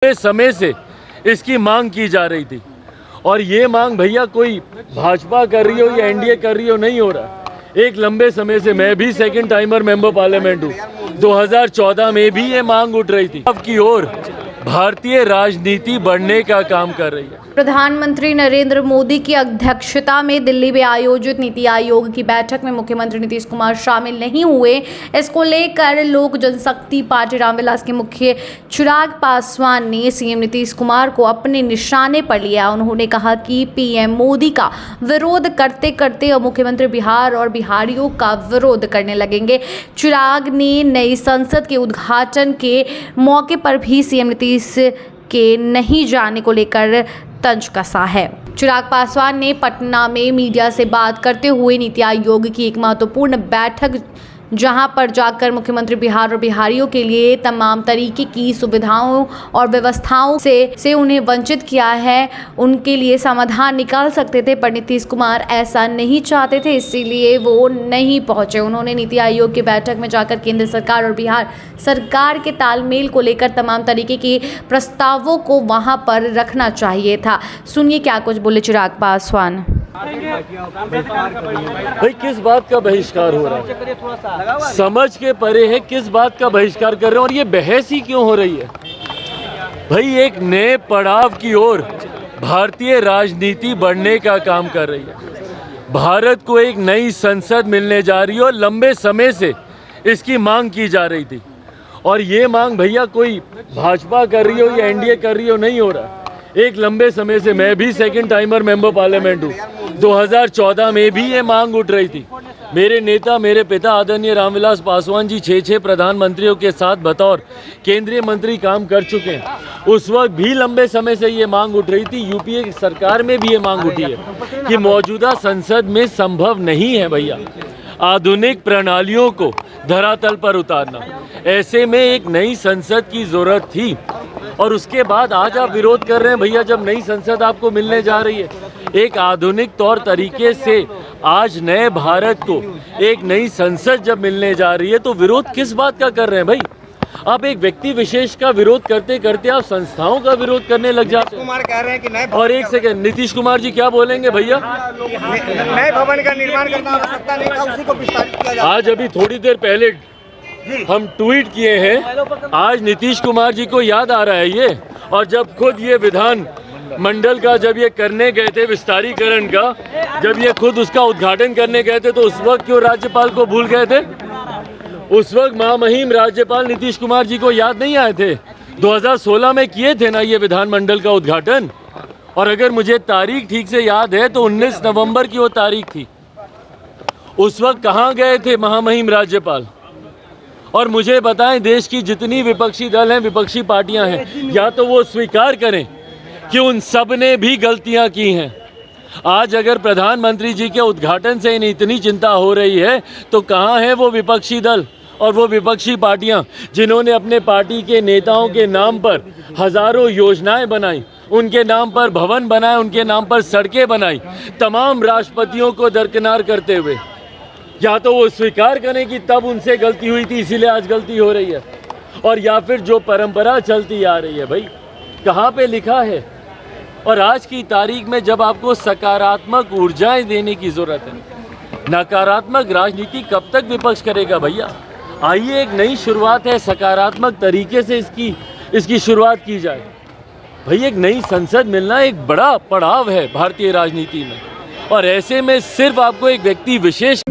समय से इसकी मांग की जा रही थी और ये मांग भैया कोई भाजपा कर रही हो या एनडीए कर रही हो नहीं हो रहा। एक लंबे समय से मैं भी सेकंड टाइमर मेंबर पार्लियामेंट हूँ। 2014 में भी ये मांग उठ रही थी। अब की ओर भारतीय राजनीति बढ़ने का काम कर रही है। प्रधानमंत्री नरेंद्र मोदी की अध्यक्षता में दिल्ली में आयोजित नीति आयोग की बैठक में मुख्यमंत्री नीतीश कुमार शामिल नहीं हुए। इसको लेकर लोक जनशक्ति पार्टी रामविलास के मुखिया चिराग पासवान ने सीएम नीतीश कुमार को अपने निशाने पर लिया। उन्होंने कहा कि पीएम मोदी का विरोध करते करते अब मुख्यमंत्री बिहार और बिहारियों का विरोध करने लगेंगे। चिराग ने नई संसद के उद्घाटन के मौके पर भी सीएम नीतीश के नहीं जाने को लेकर तंज कसा है। चिराग पासवान ने पटना में मीडिया से बात करते हुए नीति आयोग की एक महत्वपूर्ण बैठक जहां पर जाकर मुख्यमंत्री बिहार और बिहारियों के लिए तमाम तरीके की सुविधाओं और व्यवस्थाओं से उन्हें वंचित किया है, उनके लिए समाधान निकाल सकते थे, पर नीतीश कुमार ऐसा नहीं चाहते थे, इसीलिए वो नहीं पहुंचे। उन्होंने नीति आयोग की बैठक में जाकर केंद्र सरकार और बिहार सरकार के तालमेल को लेकर तमाम तरीके के प्रस्तावों को वहां पर रखना चाहिए था। सुनिए क्या कुछ बोले चिराग पासवान। भाई किस बात का बहिष्कार हो रहा है, समझ के परे है किस बात का बहिष्कार कर रहे हैं और ये बहस ही क्यों हो रही है। भाई एक नए पड़ाव की ओर भारतीय राजनीति बढ़ने का काम कर रही है। भारत को एक नई संसद मिलने जा रही है और लंबे समय से इसकी मांग की जा रही थी और ये मांग भैया कोई भाजपा कर रही हो या एनडीए कर रही हो नहीं हो रहा। एक लंबे समय से मैं भी सेकंड टाइमर मेंबर पार्लियामेंट हूँ। 2014 में भी ये मांग उठ रही थी। मेरे नेता मेरे पिता आदरणीय रामविलास पासवान जी 6 प्रधानमंत्रियों के साथ बतौर केंद्रीय मंत्री काम कर चुके हैं। उस वक्त भी लंबे समय से ये मांग उठ रही थी। यूपीए की सरकार में भी ये मांग उठी है कि मौजूदा संसद में संभव नहीं है भैया आधुनिक प्रणालियों को धरातल पर उतारना। ऐसे में एक नई संसद की जरूरत थी और उसके बाद आज आप विरोध कर रहे हैं भैया जब नई संसद आपको मिलने जा रही है। एक आधुनिक तौर तरीके से आज नए भारत को एक नई संसद जब मिलने जा रही है तो विरोध किस बात का कर रहे हैं भाई। आप एक व्यक्ति विशेष का विरोध करते करते आप संस्थाओं का विरोध करने लग जाते हैं। कुमार कह रहे हैं कि नए और एक सेकंड नीतीश कुमार जी क्या बोलेंगे भैया। नए भवन का निर्माण करना आवश्यकता नहीं था, उसी को विस्तारित किया जाए। आज अभी थोड़ी देर पहले हम ट्वीट किए हैं, आज नीतीश कुमार जी को याद आ रहा है ये। और जब खुद ये विधान मंडल का जब ये करने गए थे विस्तारीकरण का, जब ये खुद उसका उद्घाटन करने गए थे तो उस वक्त क्यों राज्यपाल को भूल गए थे। उस वक्त महामहिम राज्यपाल नीतीश कुमार जी को याद नहीं आए थे। 2016 में किए थे ना ये विधानमंडल का उद्घाटन। और अगर मुझे तारीख ठीक से याद है तो 19 नवंबर की वो तारीख थी। उस वक्त कहाँ गए थे महामहिम राज्यपाल। और मुझे बताएं देश की जितनी विपक्षी दल हैं, विपक्षी पार्टियां हैं, या तो वो स्वीकार करें कि उन सब ने भी गलतियां की हैं। आज अगर प्रधानमंत्री जी के उद्घाटन से इन्हें इतनी चिंता हो रही है तो कहाँ है वो विपक्षी दल और वो विपक्षी पार्टियां जिन्होंने अपने पार्टी के नेताओं के नाम पर हजारों योजनाएं बनाई, उनके नाम पर भवन बनाए, उनके नाम पर सड़कें बनाई, तमाम राष्ट्रपतियों को दरकिनार करते हुए। या तो वो स्वीकार करें कि तब उनसे गलती हुई थी इसीलिए आज गलती हो रही है, और या फिर जो परंपरा चलती आ रही है भाई कहाँ पे लिखा है। और आज की तारीख में जब आपको सकारात्मक ऊर्जाएं देने की ज़रूरत है, नकारात्मक राजनीति कब तक विपक्ष करेगा भैया। आइए एक नई शुरुआत है, सकारात्मक तरीके से इसकी शुरुआत की जाए। भाई एक नई संसद मिलना एक बड़ा पड़ाव है भारतीय राजनीति में और ऐसे में सिर्फ आपको एक व्यक्ति विशेष